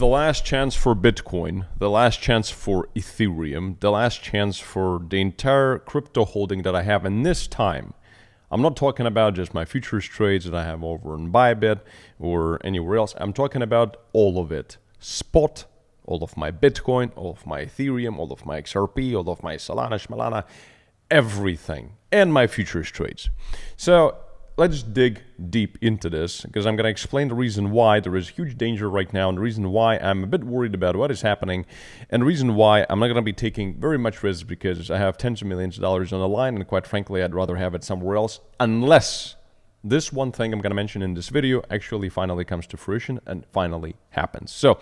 the last chance for Bitcoin, the last chance for Ethereum, the last chance for the entire crypto holding that I have in this time. I'm not talking about just my futures trades that I have over in Bybit or anywhere else. I'm talking about all of it. Spot, all of my Bitcoin, all of my Ethereum, all of my XRP, all of my Solana, Shmalana, everything, and my futures trades. So let's dig deep into this, because I'm going to explain the reason why there is huge danger right now, and the reason why I'm a bit worried about what is happening, and the reason why I'm not going to be taking very much risk, because I have tens of millions of dollars on the line, and quite frankly, I'd rather have it somewhere else, unless this one thing I'm going to mention in this video actually finally comes to fruition and finally happens. So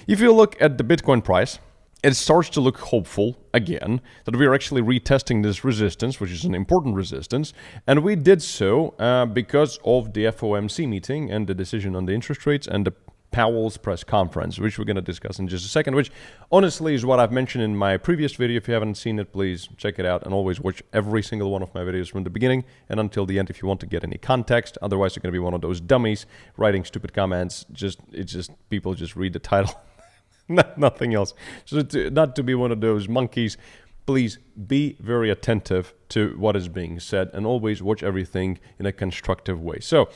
if you look at the Bitcoin price, it starts to look hopeful again that we are actually retesting this resistance, which is an important resistance. And we did so because of the FOMC meeting and the decision on the interest rates and the Powell's press conference, which we're going to discuss in just a second, which honestly is what I've mentioned in my previous video. If you haven't seen it, please check it out, and always watch every single one of my videos from the beginning and until the end if you want to get any context. Otherwise, you're going to be one of those dummies writing stupid comments. People just read the title. Nothing else. So not to be one of those monkeys, please be very attentive to what is being said and always watch everything in a constructive way. So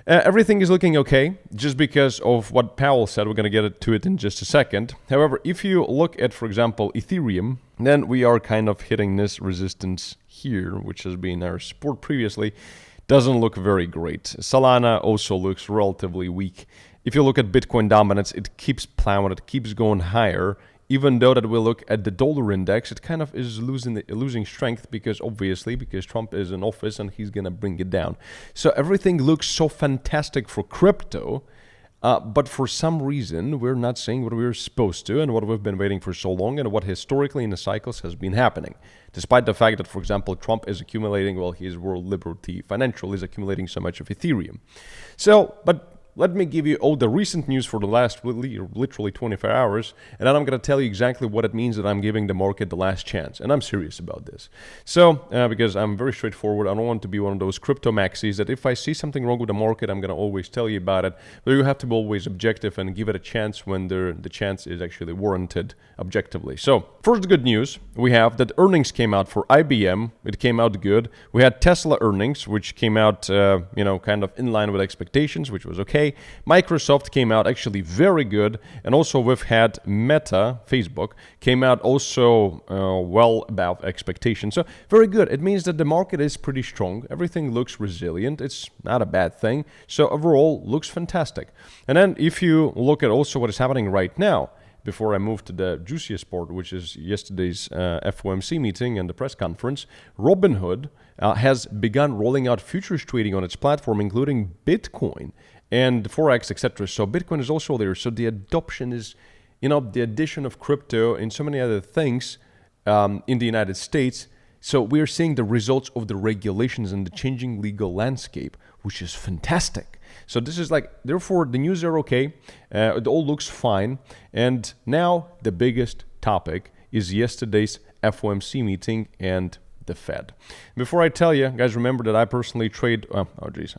everything is looking okay just because of what Powell said. We're going to get to it in just a second. However, if you look at, for example, Ethereum, then we are kind of hitting this resistance here, which has been our support previously. Doesn't look very great. Solana also looks relatively weak. If you look at Bitcoin dominance, it keeps plowing, it keeps going higher. Even though that we look at the dollar index, it kind of is losing strength because Trump is in office and he's going to bring it down. So everything looks so fantastic for crypto, but for some reason we're not saying what we're supposed to and what we've been waiting for so long and what historically in the cycles has been happening. Despite the fact that, for example, Trump is accumulating, his World Liberty Financial is accumulating so much of Ethereum. But let me give you all the recent news for the last literally 24 hours, and then I'm going to tell you exactly what it means that I'm giving the market the last chance. And I'm serious about this. So, because I'm very straightforward, I don't want to be one of those crypto maxis that if I see something wrong with the market, I'm going to always tell you about it. But you have to be always objective and give it a chance when the chance is actually warranted objectively. So, first good news, we have that earnings came out for IBM. It came out good. We had Tesla earnings, which came out, kind of in line with expectations, which was okay. Microsoft came out actually very good, and also we've had Meta, Facebook, came out also well above expectations. So very good. It means that the market is pretty strong. Everything looks resilient. It's not a bad thing. So overall, looks fantastic. And then if you look at also what is happening right now, before I move to the juiciest part, which is yesterday's FOMC meeting and the press conference, Robinhood has begun rolling out futures trading on its platform, including Bitcoin and Forex, etc. So Bitcoin is also there. So the adoption is, the addition of crypto and so many other things in the United States. So we're seeing the results of the regulations and the changing legal landscape, which is fantastic. So this is therefore the news are okay. It all looks fine. And now the biggest topic is yesterday's FOMC meeting and the Fed. Before I tell you, guys, remember that I personally trade. I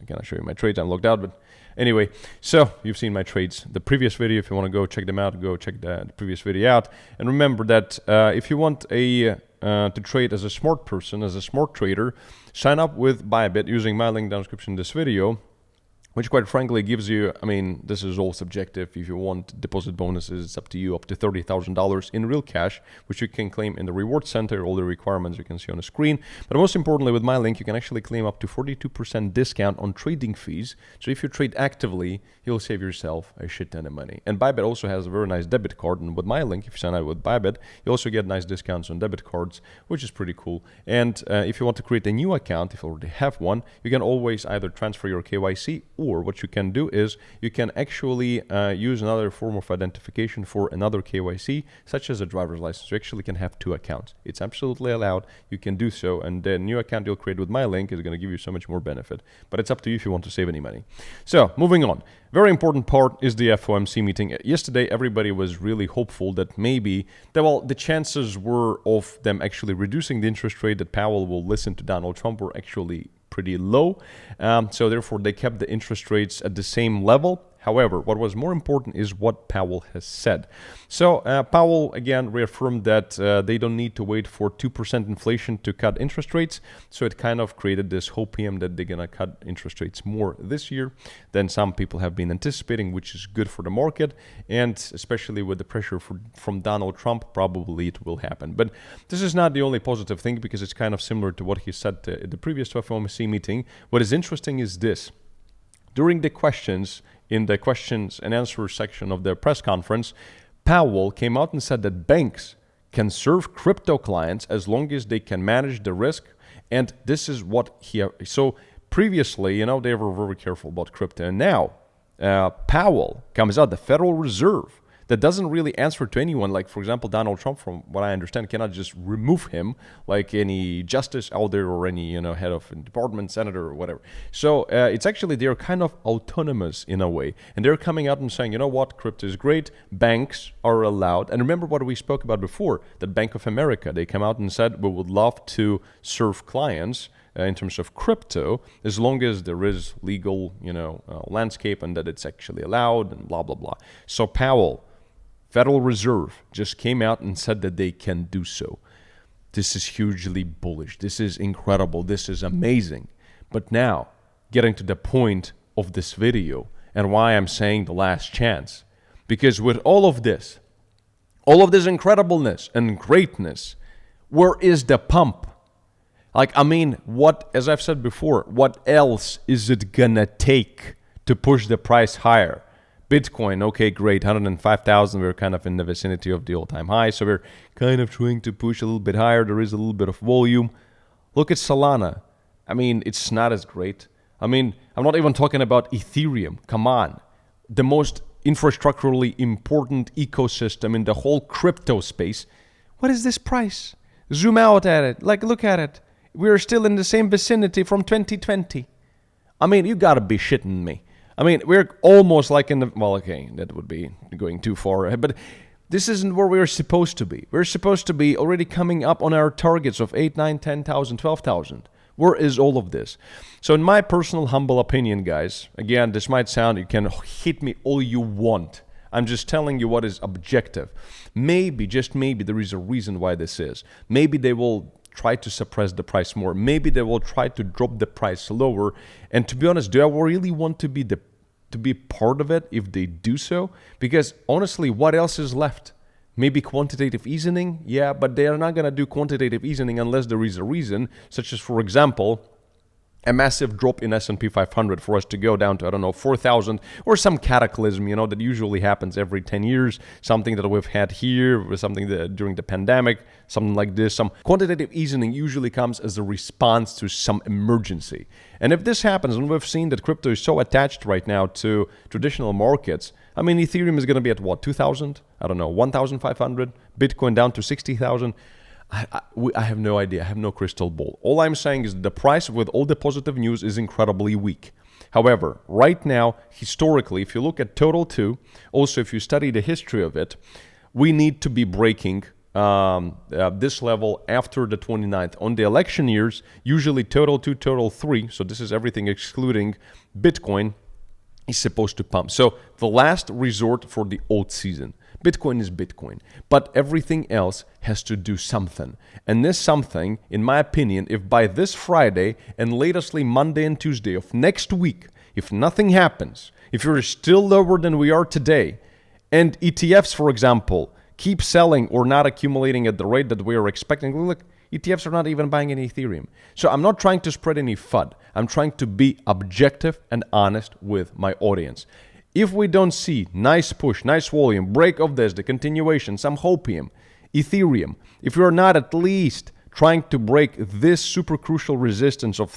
cannot show you my trades. I'm logged out, but anyway, so you've seen my trades. The previous video, if you want to go check them out, go check the previous video out. And remember that if you want to trade as a smart person, as a smart trader, sign up with Bybit using my link down in the description in this video, which quite frankly gives you, this is all subjective. If you want deposit bonuses, it's up to you, up to $30,000 in real cash, which you can claim in the reward center, all the requirements you can see on the screen. But most importantly, with my link, you can actually claim up to 42% discount on trading fees. So if you trade actively, you'll save yourself a shit ton of money. And Bybit also has a very nice debit card. And with my link, if you sign up with Bybit, you also get nice discounts on debit cards, which is pretty cool. And if you want to create a new account, if you already have one, you can always either transfer your KYC, or what you can do is you can actually use another form of identification for another KYC, such as a driver's license. You actually can have two accounts. It's absolutely allowed. You can do so, and the new account you'll create with my link is going to give you so much more benefit. But it's up to you if you want to save any money. So moving on. Very important part is the FOMC meeting. Yesterday, everybody was really hopeful that maybe, the chances were of them actually reducing the interest rate, that Powell will listen to Donald Trump, were actually pretty low. So therefore, they kept the interest rates at the same level. However, what was more important is what Powell has said. So Powell, again, reaffirmed that they don't need to wait for 2% inflation to cut interest rates. So it kind of created this hopium that they're going to cut interest rates more this year than some people have been anticipating, which is good for the market. And especially with the pressure from Donald Trump, probably it will happen. But this is not the only positive thing, because it's kind of similar to what he said at the previous FOMC meeting. What is interesting is this. During the questions, in the questions and answers section of the press conference, Powell came out and said that banks can serve crypto clients as long as they can manage the risk. And this is what so previously, they were very careful about crypto. And now Powell comes out, the Federal Reserve, that doesn't really answer to anyone. Like, for example, Donald Trump, from what I understand, cannot just remove him like any justice out there or any, head of a department, senator, or whatever. So it's actually, they're kind of autonomous in a way. And they're coming out and saying, you know what, crypto is great. Banks are allowed. And remember what we spoke about before, that Bank of America, they come out and said, we would love to serve clients in terms of crypto, as long as there is legal, landscape and that it's actually allowed and blah, blah, blah. So Powell, Federal Reserve, just came out and said that they can do so. This is hugely bullish. This is incredible. This is amazing. But now, getting to the point of this video and why I'm saying the last chance. Because with all of this incredibleness and greatness, where is the pump? What, as I've said before, what else is it gonna take to push the price higher? Bitcoin, okay, great, 105,000. We're kind of in the vicinity of the all-time high, so we're kind of trying to push a little bit higher. There is a little bit of volume. Look at Solana. It's not as great. I'm not even talking about Ethereum. Come on. The most infrastructurally important ecosystem in the whole crypto space. What is this price? Zoom out at it. Look at it. We're still in the same vicinity from 2020. You gotta be shitting me. We're almost like in the... Well, okay, that would be going too far ahead, but this isn't where we're supposed to be. We're supposed to be already coming up on our targets of 8, 9, 10,000, 12,000. Where is all of this? So in my personal humble opinion, guys, again, this might sound... You can hit me all you want. I'm just telling you what is objective. Maybe, just maybe, there is a reason why this is. Maybe they will try to suppress the price more. Maybe they will try to drop the price lower. And to be honest, do I really want to be part of it if they do so? Because honestly, what else is left? Maybe quantitative easing? Yeah, but they are not going to do quantitative easing unless there is a reason, such as, for example, a massive drop in S&P 500 for us to go down to, 4,000, or some cataclysm, that usually happens every 10 years, something that we've had here, something that during the pandemic, something like this. Some quantitative easing usually comes as a response to some emergency. And if this happens, and we've seen that crypto is so attached right now to traditional markets, Ethereum is going to be at what, 2,000? 1,500? Bitcoin down to 60,000? I have no idea. I have no crystal ball. All I'm saying is the price with all the positive news is incredibly weak. However, right now, historically, if you look at Total 2, also if you study the history of it, we need to be breaking this level after the 29th. On the election years, usually Total 2, Total 3, so this is everything excluding Bitcoin, is supposed to pump. So the last resort for the alt season. Bitcoin is Bitcoin, but everything else has to do something. And this something, in my opinion, if by this Friday and latestly Monday and Tuesday of next week, if nothing happens, if you're still lower than we are today, and ETFs, for example, keep selling or not accumulating at the rate that we are expecting, look, ETFs are not even buying any Ethereum. So I'm not trying to spread any FUD. I'm trying to be objective and honest with my audience. If we don't see nice push, nice volume, break of this, the continuation, some hopium, Ethereum, if you're not at least trying to break this super crucial resistance of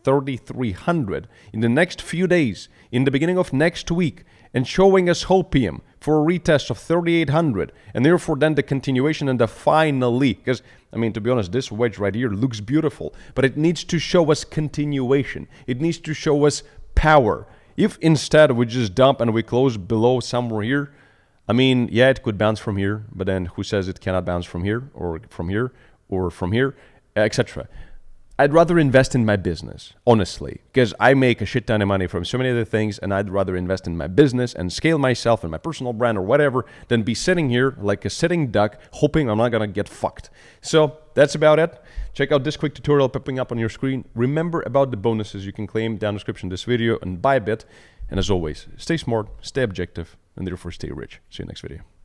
3,300 in the next few days, in the beginning of next week, and showing us hopium for a retest of 3,800, and therefore then the continuation and the finally, because, to be honest, this wedge right here looks beautiful, but it needs to show us continuation. It needs to show us power. If instead we just dump and we close below somewhere here, yeah, it could bounce from here, but then who says it cannot bounce from here, or from here, or from here, etc. I'd rather invest in my business, honestly, because I make a shit ton of money from so many other things, and I'd rather invest in my business and scale myself and my personal brand or whatever than be sitting here like a sitting duck hoping I'm not going to get fucked. So that's about it. Check out this quick tutorial popping up on your screen. Remember about the bonuses you can claim down in the description of this video and Bybit. And as always, stay smart, stay objective, and therefore stay rich. See you next video.